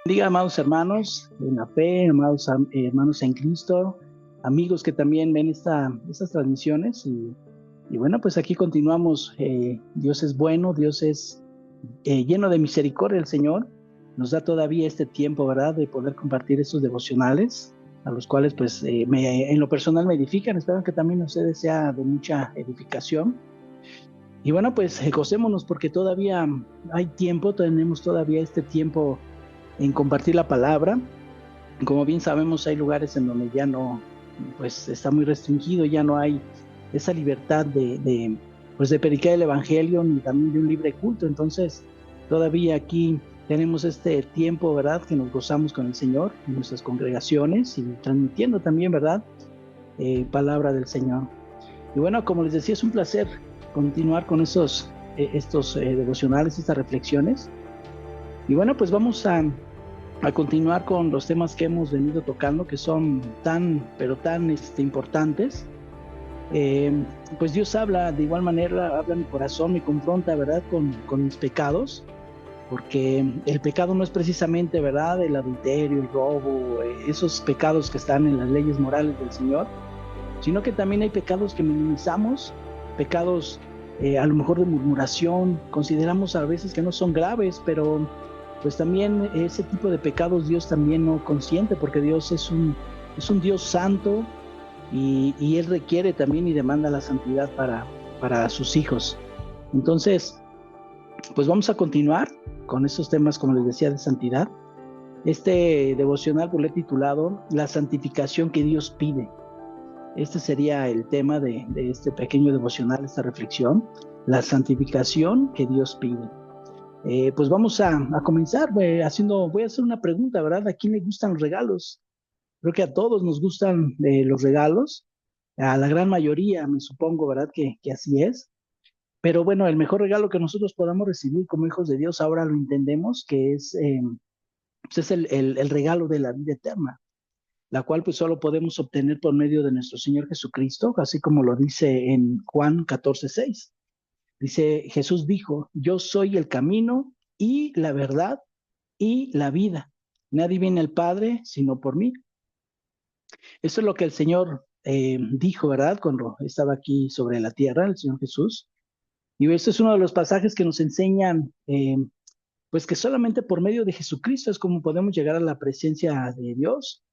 Diga, amados hermanos en la fe, amados hermanos en Cristo, amigos que también ven estas transmisiones. Y bueno, pues aquí continuamos. Dios es bueno, Dios es lleno de misericordia. El Señor nos da todavía este tiempo, ¿verdad?, de poder compartir estos devocionales, a los cuales pues en lo personal me edifican. Espero que también a ustedes sea de mucha edificación. Y bueno, pues gocémonos porque todavía hay tiempo, tenemos todavía este tiempo en compartir la palabra. Como bien sabemos, hay lugares en donde ya no, pues está muy restringido, ya no hay esa libertad pues de predicar el evangelio ni también de un libre culto. Entonces, todavía aquí tenemos este tiempo, ¿verdad?, que nos gozamos con el Señor en nuestras congregaciones y transmitiendo también, ¿verdad?, palabra del Señor. Y bueno, como les decía, es un placer continuar con estos devocionales, estas reflexiones. Y bueno, pues vamos a continuar con los temas que hemos venido tocando, que son pero tan importantes. Eh, pues Dios habla de igual manera, habla a mi corazón, me confronta, ¿verdad?, con mis pecados, porque el pecado no es precisamente, ¿verdad?, el adulterio, el robo, esos pecados que están en las leyes morales del Señor, sino que también hay pecados que minimizamos, pecados a lo mejor de murmuración, consideramos a veces que no son graves, pero pues también ese tipo de pecados Dios también no consiente, porque Dios es un Dios santo y Él requiere también y demanda la santidad para sus hijos. Entonces, pues vamos a continuar con estos temas, como les decía, de santidad. Este devocional pues, lo he titulado La santificación que Dios pide. Este sería el tema de este pequeño devocional, esta reflexión, la santificación que Dios pide. Pues vamos a comenzar voy a hacer una pregunta, ¿verdad? ¿A quién le gustan los regalos? Creo que a todos nos gustan los regalos, a la gran mayoría, me supongo, ¿verdad? Que así es. Pero bueno, el mejor regalo que nosotros podamos recibir como hijos de Dios, ahora lo entendemos, que pues es el regalo de la vida eterna, la cual pues solo podemos obtener por medio de nuestro Señor Jesucristo, así como lo dice en Juan 14:6. Dice, Jesús dijo, yo soy el camino y la verdad y la vida. Nadie viene al Padre sino por mí. Eso es lo que el Señor dijo, ¿verdad?, cuando estaba aquí sobre la tierra, el Señor Jesús. Y este es uno de los pasajes que nos enseñan, pues que solamente por medio de Jesucristo es como podemos llegar a la presencia de Dios.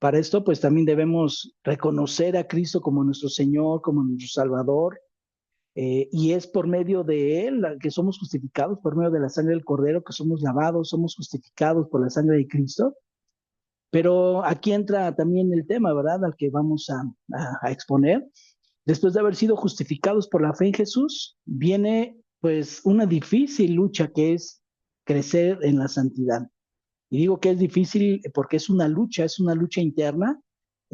Para esto, pues también debemos reconocer a Cristo como nuestro Señor, como nuestro Salvador, y es por medio de Él que somos justificados, por medio de la sangre del Cordero, que somos lavados, somos justificados por la sangre de Cristo. Pero aquí entra también el tema, ¿verdad?, al que vamos a exponer. Después de haber sido justificados por la fe en Jesús, viene pues una difícil lucha que es crecer en la santidad. Y digo que es difícil porque es una lucha interna,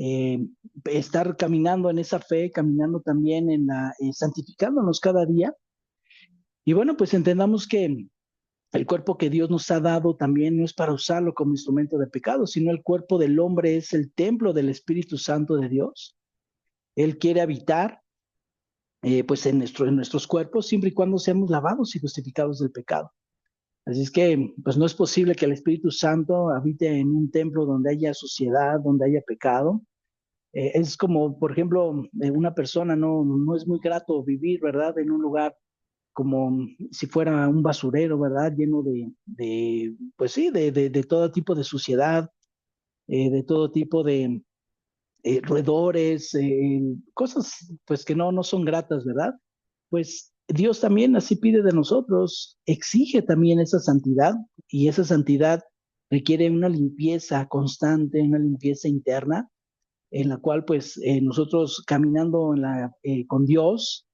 eh, estar caminando en esa fe, caminando también santificándonos cada día. Y bueno, pues entendamos que el cuerpo que Dios nos ha dado también no es para usarlo como instrumento de pecado, sino el cuerpo del hombre es el templo del Espíritu Santo de Dios. Él quiere habitar pues en nuestros cuerpos siempre y cuando seamos lavados y justificados del pecado. Así es que pues no es posible que el Espíritu Santo habite en un templo donde haya suciedad, donde haya pecado. Es como, por ejemplo, una persona no es muy grato vivir, ¿verdad?, en un lugar como si fuera un basurero, ¿verdad?, lleno pues sí, de todo tipo de suciedad, de todo tipo de roedores, cosas pues que no son gratas, ¿verdad? Pues Dios también así pide de nosotros, exige también esa santidad, y esa santidad requiere una limpieza constante, una limpieza interna, en la cual pues nosotros caminando con Dios,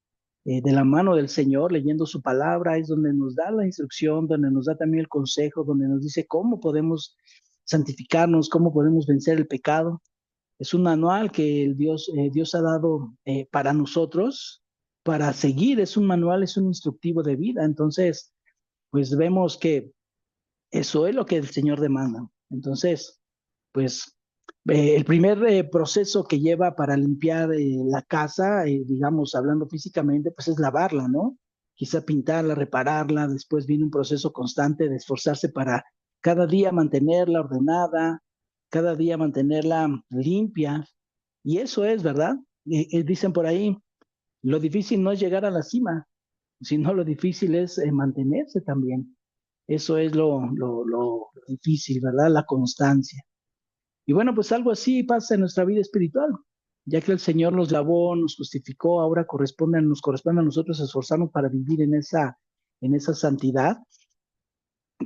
de la mano del Señor, leyendo su palabra, es donde nos da la instrucción, donde nos da también el consejo, donde nos dice cómo podemos santificarnos, cómo podemos vencer el pecado. Es un manual que Dios ha dado para nosotros, para seguir, es un manual, es un instructivo de vida. Entonces, pues vemos que eso es lo que el Señor demanda. Entonces, pues el primer proceso que lleva para limpiar la casa, digamos, hablando físicamente, pues es lavarla, ¿no? Quizá pintarla, repararla, después viene un proceso constante de esforzarse para cada día mantenerla ordenada, cada día mantenerla limpia. Y eso es, ¿verdad? Dicen por ahí, lo difícil no es llegar a la cima, sino lo difícil es mantenerse también. Eso es lo difícil, ¿verdad? La constancia. Y bueno, pues algo así pasa en nuestra vida espiritual, ya que el Señor nos lavó, nos justificó, ahora nos corresponde a nosotros esforzarnos para vivir en esa santidad,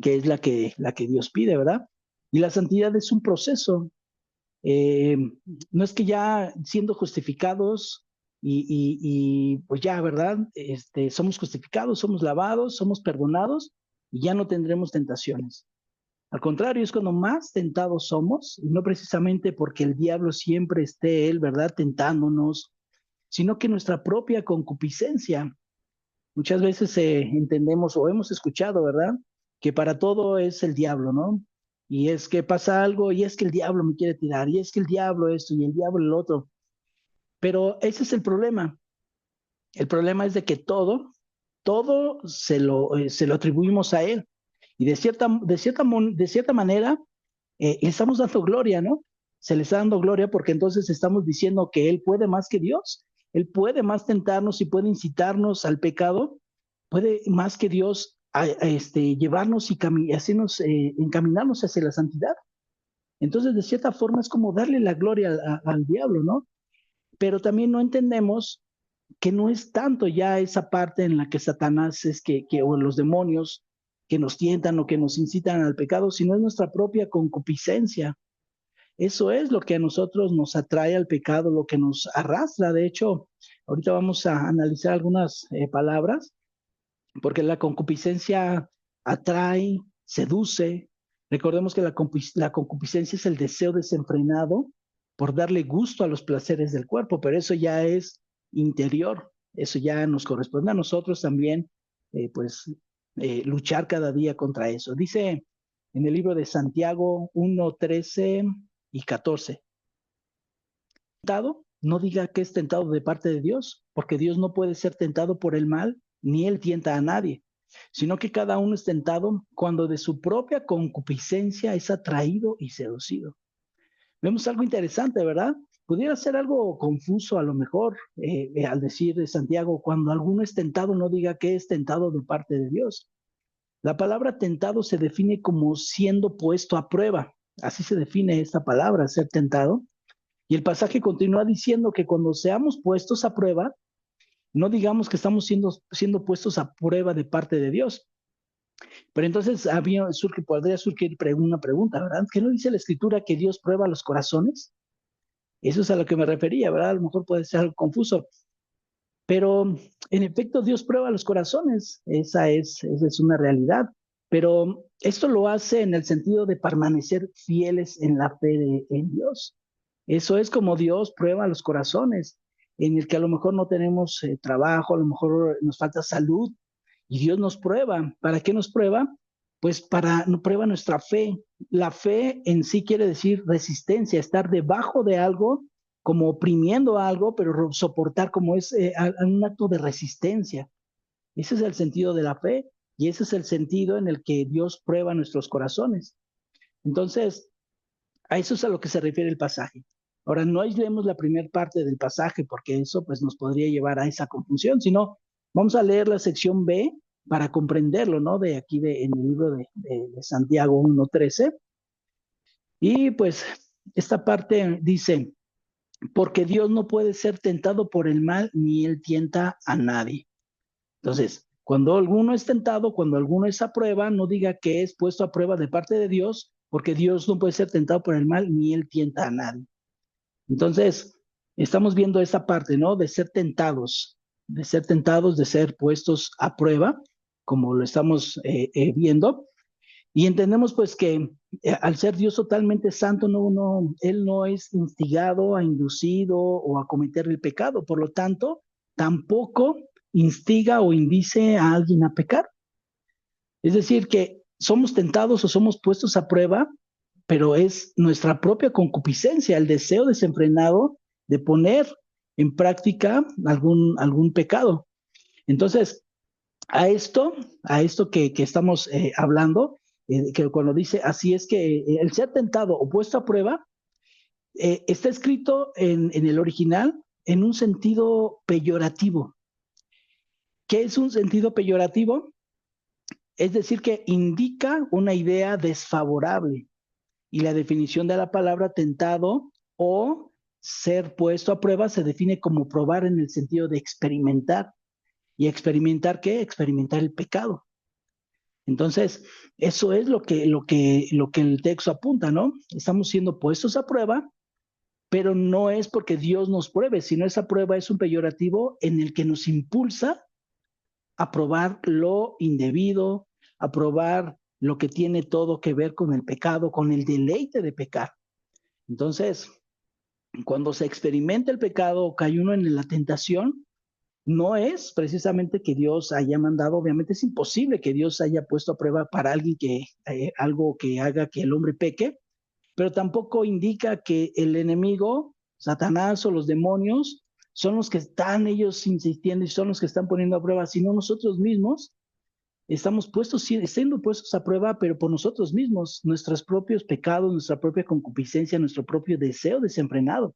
que es la que Dios pide, ¿verdad? Y la santidad es un proceso. Eh, no es que ya siendo justificados pues ya, ¿verdad? Somos justificados, somos lavados, somos perdonados y ya no tendremos tentaciones. Al contrario, es cuando más tentados somos, y no precisamente porque el diablo siempre esté él, ¿verdad?, tentándonos, sino que nuestra propia concupiscencia. Muchas veces entendemos o hemos escuchado, ¿verdad?, que para todo es el diablo, ¿no? Y es que pasa algo, y es que el diablo me quiere tirar, y es que el diablo esto, y el diablo el otro. Pero ese es el problema. El problema es de que todo se lo atribuimos a él. Y de cierta manera, le estamos dando gloria, ¿no? Se le está dando gloria porque entonces estamos diciendo que Él puede más que Dios, Él puede más tentarnos y puede incitarnos al pecado, puede más que Dios llevarnos y hacernos, encaminarnos hacia la santidad. Entonces, de cierta forma, es como darle la gloria al diablo, ¿no? Pero también no entendemos que no es tanto ya esa parte en la que Satanás o los demonios que nos tientan o que nos incitan al pecado, sino es nuestra propia concupiscencia. Eso es lo que a nosotros nos atrae al pecado, lo que nos arrastra. De hecho, ahorita vamos a analizar algunas palabras, porque la concupiscencia atrae, seduce. Recordemos que la concupiscencia es el deseo desenfrenado por darle gusto a los placeres del cuerpo, pero eso ya es interior. Eso ya nos corresponde a nosotros también, pues, luchar cada día contra eso. Dice en el libro de Santiago 1:13 y 14. Tentado, no diga que es tentado de parte de Dios, porque Dios no puede ser tentado por el mal, ni él tienta a nadie, sino que cada uno es tentado cuando de su propia concupiscencia es atraído y seducido. Vemos algo interesante, ¿verdad? Pudiera ser algo confuso a lo mejor al decir de Santiago, cuando alguno es tentado, no diga que es tentado de parte de Dios. La palabra tentado se define como siendo puesto a prueba. Así se define esta palabra, ser tentado. Y el pasaje continúa diciendo que cuando seamos puestos a prueba, no digamos que estamos siendo puestos a prueba de parte de Dios. Pero entonces podría surgir una pregunta, ¿verdad? ¿Qué no dice la Escritura que Dios prueba los corazones? Eso es a lo que me refería, ¿verdad? A lo mejor puede ser algo confuso. Pero en efecto, Dios prueba los corazones. Esa es una realidad. Pero esto lo hace en el sentido de permanecer fieles en la fe en Dios. Eso es como Dios prueba los corazones, en el que a lo mejor no tenemos trabajo, a lo mejor nos falta salud, y Dios nos prueba. ¿Para qué nos prueba? Pues no prueba nuestra fe. La fe en sí quiere decir resistencia, estar debajo de algo, como oprimiendo algo, pero soportar como es un acto de resistencia. Ese es el sentido de la fe y ese es el sentido en el que Dios prueba nuestros corazones. Entonces, a eso es a lo que se refiere el pasaje. Ahora, no leemos la primera parte del pasaje porque eso pues nos podría llevar a esa confusión, sino vamos a leer la sección B para comprenderlo, ¿no? De aquí en el libro de Santiago 1:13. Y pues esta parte dice, porque Dios no puede ser tentado por el mal, ni él tienta a nadie. Entonces, cuando alguno es tentado, cuando alguno es a prueba, no diga que es puesto a prueba de parte de Dios, porque Dios no puede ser tentado por el mal, ni él tienta a nadie. Entonces, estamos viendo esta parte, ¿no? De ser tentados, de ser puestos a prueba, como lo estamos viendo. Y entendemos pues que al ser Dios totalmente santo, Él no es instigado a inducido o a cometer el pecado. Por lo tanto, tampoco instiga o indice a alguien a pecar. Es decir, que somos tentados o somos puestos a prueba, pero es nuestra propia concupiscencia, el deseo desenfrenado de poner en práctica algún pecado. Entonces, a esto que estamos hablando, que cuando dice, así es que el ser tentado o puesto a prueba, está escrito en el original en un sentido peyorativo. ¿Qué es un sentido peyorativo? Es decir, que indica una idea desfavorable. Y la definición de la palabra tentado o ser puesto a prueba se define como probar en el sentido de experimentar. ¿Y experimentar qué? Experimentar el pecado. Entonces, eso es lo que el texto apunta, ¿no? Estamos siendo puestos a prueba, pero no es porque Dios nos pruebe, sino esa prueba es un peyorativo en el que nos impulsa a probar lo indebido, a probar lo que tiene todo que ver con el pecado, con el deleite de pecar. Entonces, cuando se experimenta el pecado o cae uno en la tentación, no es precisamente que Dios haya mandado, obviamente es imposible que Dios haya puesto a prueba para alguien que algo que haga que el hombre peque, pero tampoco indica que el enemigo, Satanás o los demonios, son los que están ellos insistiendo y son los que están poniendo a prueba, sino nosotros mismos estamos puestos, siendo puestos a prueba, pero por nosotros mismos, nuestros propios pecados, nuestra propia concupiscencia, nuestro propio deseo desenfrenado.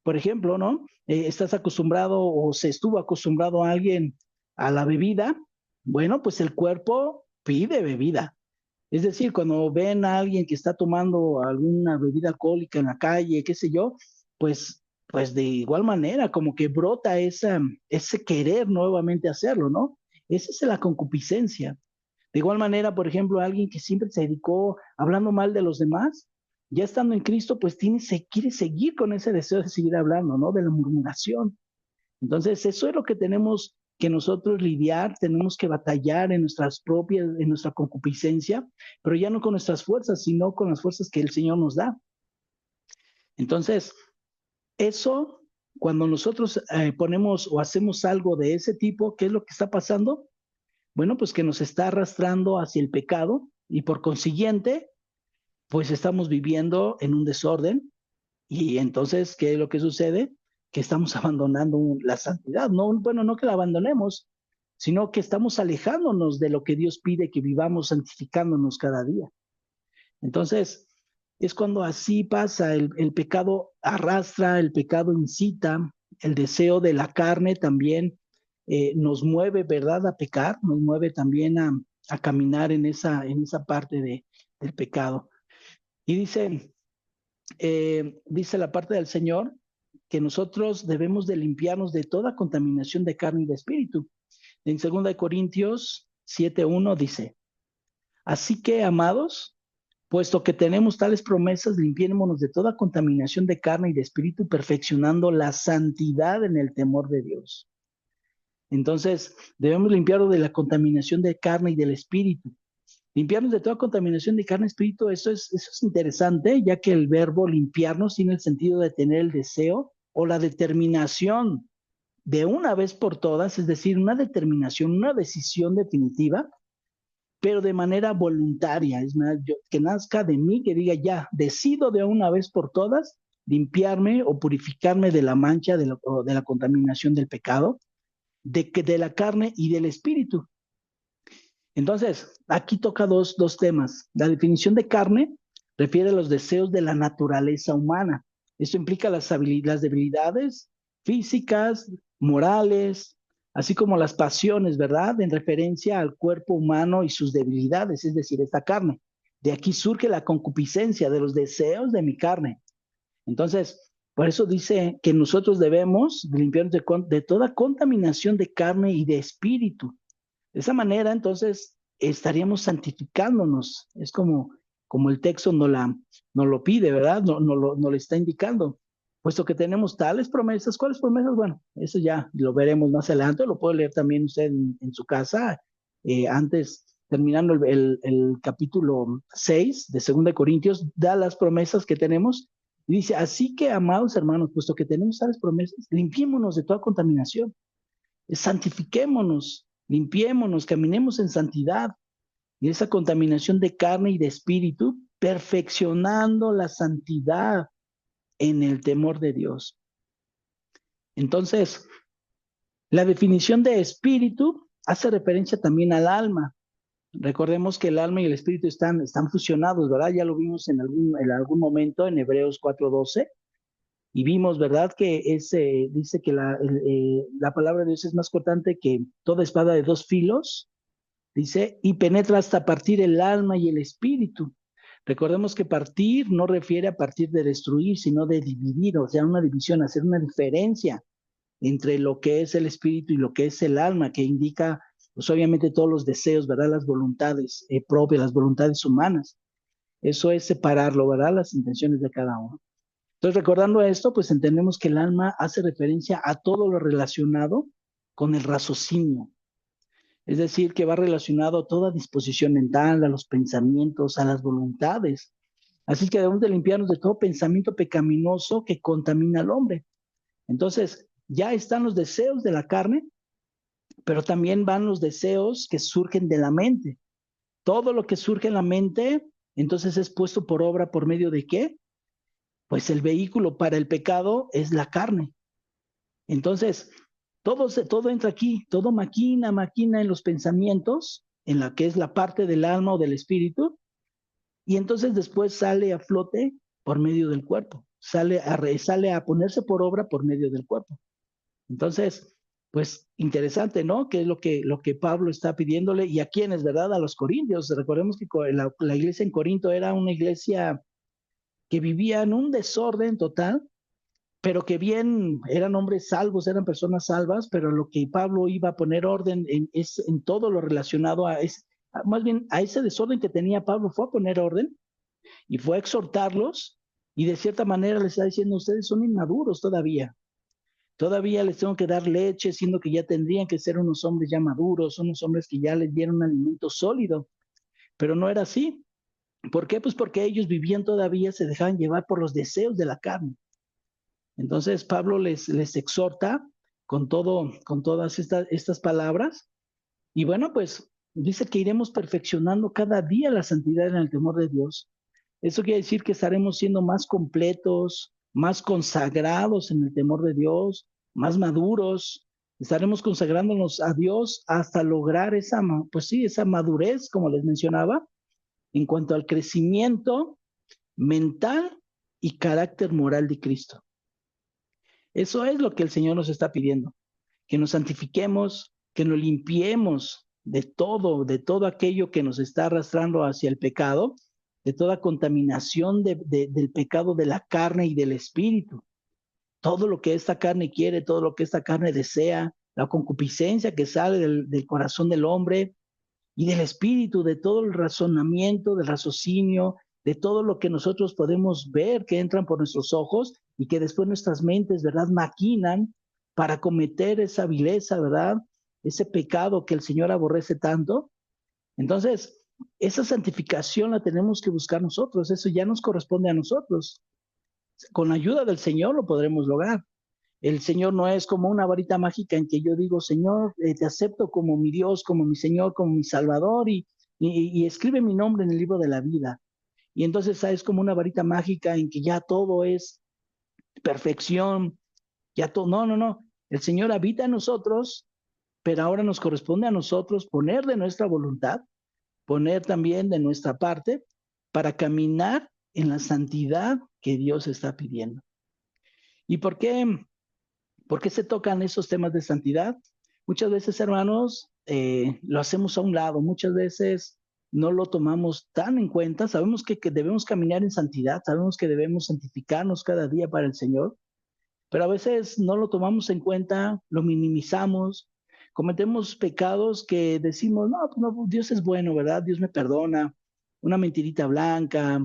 Por ejemplo, ¿no? Estás acostumbrado o se estuvo acostumbrado a alguien a la bebida, bueno, pues el cuerpo pide bebida. Es decir, cuando ven a alguien que está tomando alguna bebida alcohólica en la calle, qué sé yo, pues de igual manera, como que brota ese querer nuevamente hacerlo, ¿no? Esa es la concupiscencia. De igual manera, por ejemplo, alguien que siempre se dedicó hablando mal de los demás, ya estando en Cristo, pues quiere seguir con ese deseo de seguir hablando, ¿no? De la murmuración. Entonces, eso es lo que tenemos que nosotros lidiar, tenemos que batallar en nuestra concupiscencia, pero ya no con nuestras fuerzas, sino con las fuerzas que el Señor nos da. Entonces, eso, cuando nosotros ponemos o hacemos algo de ese tipo, ¿qué es lo que está pasando? Bueno, pues que nos está arrastrando hacia el pecado y por consiguiente, pues estamos viviendo en un desorden y entonces, ¿qué es lo que sucede? Que estamos abandonando la santidad. No, bueno, no que la abandonemos, sino que estamos alejándonos de lo que Dios pide que vivamos, santificándonos cada día. Entonces, es cuando así pasa, el pecado arrastra, el pecado incita, el deseo de la carne también nos mueve, ¿verdad?, a pecar, nos mueve también a caminar en esa parte del pecado. Y dice la parte del Señor que nosotros debemos de limpiarnos de toda contaminación de carne y de espíritu. En 2 Corintios 7:1 dice, así que, amados, puesto que tenemos tales promesas, limpiémonos de toda contaminación de carne y de espíritu, perfeccionando la santidad en el temor de Dios. Entonces, debemos limpiarnos de la contaminación de carne y del espíritu. Limpiarnos de toda contaminación de carne y espíritu, eso es interesante, ya que el verbo limpiarnos tiene el sentido de tener el deseo o la determinación de una vez por todas, es decir, una determinación, una decisión definitiva, pero de manera voluntaria, que nazca de mí, que diga ya, decido de una vez por todas limpiarme o purificarme de la mancha, de la contaminación del pecado, de la carne y del espíritu. Entonces, aquí toca dos temas. La definición de carne refiere a los deseos de la naturaleza humana. Esto implica las debilidades físicas, morales, así como las pasiones, ¿verdad? En referencia al cuerpo humano y sus debilidades, es decir, esta carne. De aquí surge la concupiscencia de los deseos de mi carne. Entonces, por eso dice que nosotros debemos limpiarnos de toda contaminación de carne y de espíritu. De esa manera, entonces, estaríamos santificándonos. Es como el texto nos lo pide, ¿verdad? No lo está indicando. Puesto que tenemos tales promesas, ¿cuáles promesas? Bueno, eso ya lo veremos más adelante. Lo puede leer también usted en su casa. Antes, terminando el capítulo 6 de 2 Corintios, da las promesas que tenemos. Y dice, así que, amados hermanos, puesto que tenemos tales promesas, limpiémonos de toda contaminación, santifiquémonos, limpiémonos, caminemos en santidad y esa contaminación de carne y de espíritu, perfeccionando la santidad en el temor de Dios. Entonces, la definición de espíritu hace referencia también al alma. Recordemos que el alma y el espíritu están fusionados, ¿verdad? Ya lo vimos en algún momento en Hebreos 4:12 y vimos, ¿verdad? Que dice que la palabra de Dios es más cortante que toda espada de dos filos, dice, y penetra hasta partir el alma y el espíritu. Recordemos que partir no refiere a partir de destruir, sino de dividir, o sea, una división, hacer una diferencia entre lo que es el espíritu y lo que es el alma, que indica, pues obviamente todos los deseos, ¿verdad? Las voluntades propias, las voluntades humanas. Eso es separarlo, ¿verdad? Las intenciones de cada uno. Entonces, recordando esto, pues entendemos que el alma hace referencia a todo lo relacionado con el raciocinio. Es decir, que va relacionado a toda disposición mental, a los pensamientos, a las voluntades. Así que debemos de limpiarnos de todo pensamiento pecaminoso que contamina al hombre. Entonces, ya están los deseos de la carne, pero también van los deseos que surgen de la mente. Todo lo que surge en la mente, entonces es puesto por obra por medio de qué? Pues el vehículo para el pecado es la carne. Entonces, todo entra aquí, todo maquina en los pensamientos, en la que es la parte del alma o del espíritu, y entonces después sale a flote por medio del cuerpo, sale a ponerse por obra por medio del cuerpo. Entonces, pues interesante, ¿no? Que es lo que Pablo está pidiéndole y a quienes, ¿verdad? A los corintios. Recordemos que la iglesia en Corinto era una iglesia que vivía en un desorden total, pero que bien eran hombres salvos, eran personas salvas, pero lo que Pablo iba a poner orden es en todo lo relacionado más bien a ese desorden que tenía Pablo, fue a poner orden y fue a exhortarlos y de cierta manera les está diciendo, ustedes son inmaduros todavía les tengo que dar leche, siendo que ya tendrían que ser unos hombres ya maduros, unos hombres que ya les dieron un alimento sólido, pero no era así. ¿Por qué? Pues porque ellos vivían todavía, se dejaban llevar por los deseos de la carne. Entonces Pablo les exhorta con todas estas palabras y bueno, pues dice que iremos perfeccionando cada día la santidad en el temor de Dios. Eso quiere decir que estaremos siendo más completos, más consagrados en el temor de Dios, más maduros. Estaremos consagrándonos a Dios hasta lograr pues sí, esa madurez, como les mencionaba, en cuanto al crecimiento mental y carácter moral de Cristo. Eso es lo que el Señor nos está pidiendo, que nos santifiquemos, que nos limpiemos de todo aquello que nos está arrastrando hacia el pecado, de toda contaminación del pecado de la carne y del espíritu. Todo lo que esta carne quiere, todo lo que esta carne desea, la concupiscencia que sale del corazón del hombre y del espíritu, de todo el razonamiento, del raciocinio, de todo lo que nosotros podemos ver que entran por nuestros ojos y que después nuestras mentes, ¿verdad?, maquinan para cometer esa vileza, ¿verdad? Ese pecado que el Señor aborrece tanto. Entonces, esa santificación la tenemos que buscar nosotros, eso ya nos corresponde a nosotros. Con la ayuda del Señor lo podremos lograr. El Señor no es como una varita mágica en que yo digo, Señor, te acepto como mi Dios, como mi Señor, como mi Salvador y escribe mi nombre en el libro de la vida. Y entonces es como una varita mágica en que ya todo es perfección, ya todo, no, no, no. El Señor habita en nosotros, pero ahora nos corresponde a nosotros poner de nuestra voluntad, poner también de nuestra parte para caminar en la santidad que Dios está pidiendo. ¿Y por qué se tocan esos temas de santidad? Muchas veces, hermanos, lo hacemos a un lado, muchas veces no lo tomamos tan en cuenta. Sabemos que debemos caminar en santidad, sabemos que debemos santificarnos cada día para el Señor, pero a veces no lo tomamos en cuenta, lo minimizamos, cometemos pecados que decimos, no, pues no, Dios es bueno, ¿verdad? Dios me perdona, una mentirita blanca,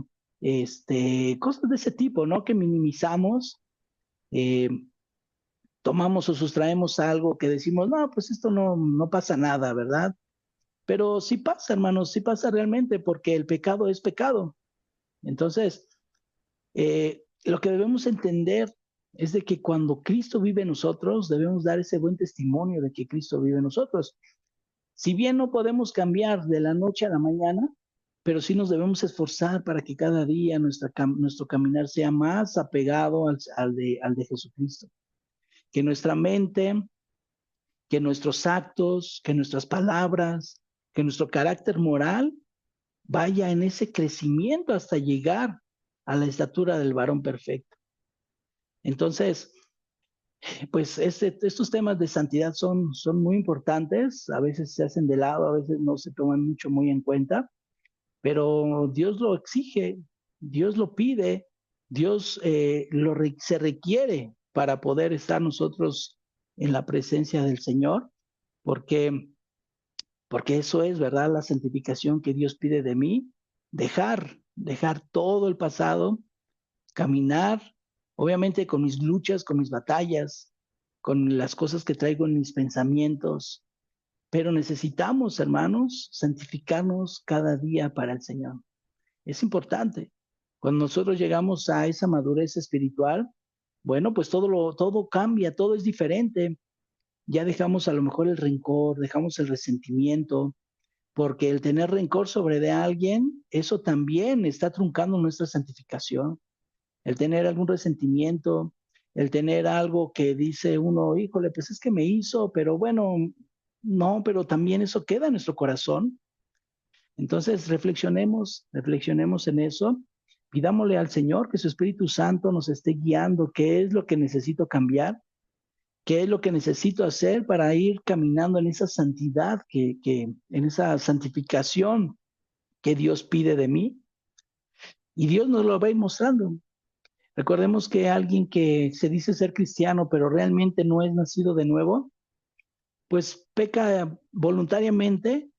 cosas de ese tipo, ¿no? Que minimizamos, eh, tomamos o sustraemos algo que decimos, no, pues esto no pasa nada, ¿verdad? Pero sí pasa, hermanos, sí pasa realmente, porque el pecado es pecado. Entonces, lo que debemos entender es de que cuando Cristo vive en nosotros, debemos dar ese buen testimonio de que Cristo vive en nosotros. Si bien no podemos cambiar de la noche a la mañana, pero sí nos debemos esforzar para que cada día nuestro caminar sea más apegado al de Jesucristo. Que nuestra mente, que nuestros actos, que nuestras palabras, que nuestro carácter moral vaya en ese crecimiento hasta llegar a la estatura del varón perfecto. Entonces, pues estos temas de santidad son muy importantes, a veces se hacen de lado, a veces no se toman mucho muy en cuenta, pero Dios lo exige, Dios lo pide, Dios se requiere para poder estar nosotros en la presencia del Señor, porque, porque eso es, ¿verdad? La santificación que Dios pide de mí, dejar todo el pasado, caminar, obviamente con mis luchas, con mis batallas, con las cosas que traigo en mis pensamientos, pero necesitamos, hermanos, santificarnos cada día para el Señor. Es importante. Cuando nosotros llegamos a esa madurez espiritual, bueno, pues todo cambia, todo es diferente. Ya dejamos a lo mejor el rencor, dejamos el resentimiento, porque el tener rencor sobre de alguien, eso también está truncando nuestra santificación. El tener algún resentimiento, el tener algo que dice uno, híjole, pues es que me hizo, pero bueno, no, pero también eso queda en nuestro corazón. Entonces, reflexionemos en eso, pidámosle al Señor que su Espíritu Santo nos esté guiando, qué es lo que necesito cambiar, qué es lo que necesito hacer para ir caminando en esa santidad, en esa santificación que Dios pide de mí. Y Dios nos lo va a ir mostrando. Recordemos que alguien que se dice ser cristiano, pero realmente no es nacido de nuevo, pues peca voluntariamente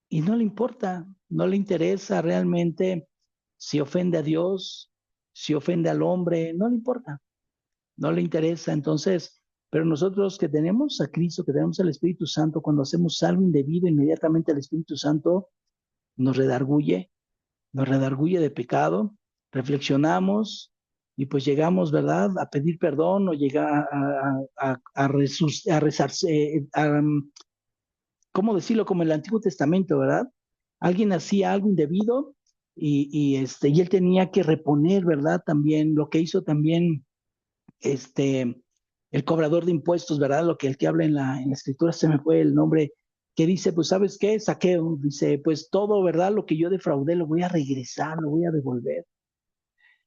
y no le importa, no le interesa realmente si ofende a Dios, si ofende al hombre, no le importa, no le interesa. Entonces, pero nosotros que tenemos a Cristo, que tenemos al Espíritu Santo, cuando hacemos algo indebido, inmediatamente el Espíritu Santo nos redarguye de pecado, reflexionamos y pues llegamos, ¿verdad?, a pedir perdón o llegar a rezarse, ¿cómo decirlo? Como en el Antiguo Testamento, ¿verdad? Alguien hacía algo indebido y él tenía que reponer, ¿verdad? También lo que hizo también el cobrador de impuestos, ¿verdad? Lo que el que habla en la escritura, se me fue el nombre, que dice, pues, ¿sabes qué? Saqueo, dice, pues todo, ¿verdad? Lo que yo defraudé lo voy a regresar, lo voy a devolver.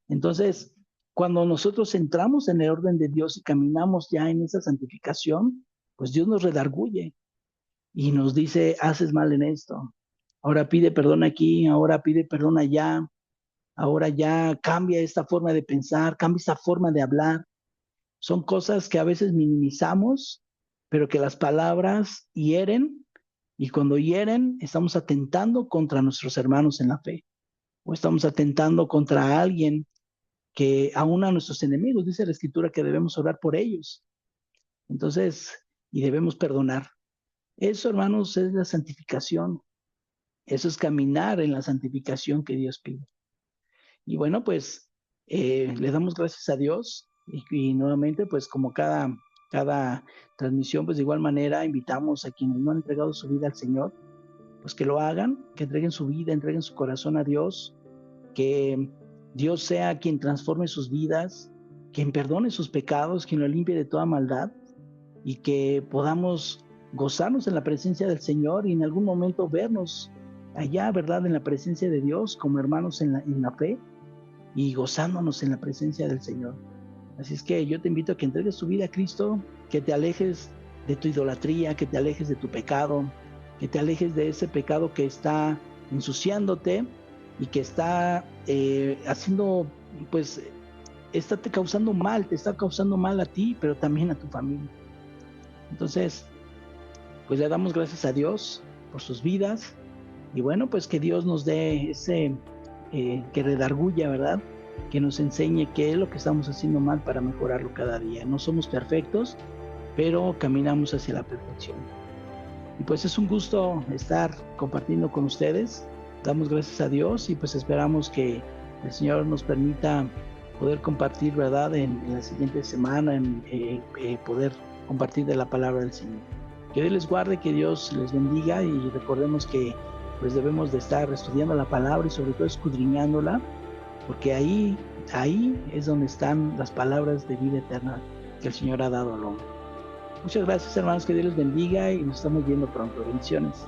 Entonces, cuando nosotros entramos en el orden de Dios y caminamos ya en esa santificación, pues Dios nos redarguye y nos dice, haces mal en esto. Ahora pide perdón aquí, ahora pide perdón allá, ahora ya cambia esta forma de pensar, cambia esta forma de hablar. Son cosas que a veces minimizamos, pero que las palabras hieren y cuando hieren estamos atentando contra nuestros hermanos en la fe o estamos atentando contra alguien que aún a nuestros enemigos, dice la escritura que debemos orar por ellos. Entonces, y debemos perdonar. Eso, hermanos, es la santificación. Eso es caminar en la santificación que Dios pide. Y bueno, pues le damos gracias a Dios y nuevamente, pues como cada transmisión, pues de igual manera invitamos a quienes no han entregado su vida al Señor, pues que lo hagan, que entreguen su vida, entreguen su corazón a Dios, que Dios sea quien transforme sus vidas, quien perdone sus pecados, quien lo limpie de toda maldad y que podamos gozarnos en la presencia del Señor y en algún momento vernos allá, ¿verdad?, en la presencia de Dios como hermanos en la fe y gozándonos en la presencia del Señor. Así es que yo te invito a que entregues tu vida a Cristo, que te alejes de tu idolatría, que te alejes de tu pecado, que te alejes de ese pecado que está ensuciándote y que está haciendo, pues, está te está causando mal a ti, pero también a tu familia. Entonces, pues le damos gracias a Dios por sus vidas y bueno, pues que Dios nos dé ese, que redarguya, ¿verdad? Que nos enseñe qué es lo que estamos haciendo mal para mejorarlo cada día. No somos perfectos, pero caminamos hacia la perfección. Y pues es un gusto estar compartiendo con ustedes. Damos gracias a Dios y pues esperamos que el Señor nos permita poder compartir, ¿verdad?, en la siguiente semana, poder compartir de la palabra del Señor. Que Dios les guarde, que Dios les bendiga y recordemos que pues debemos de estar estudiando la palabra y sobre todo escudriñándola, porque ahí es donde están las palabras de vida eterna que el Señor ha dado al hombre. Muchas gracias, hermanos, que Dios les bendiga y nos estamos viendo pronto. Bendiciones.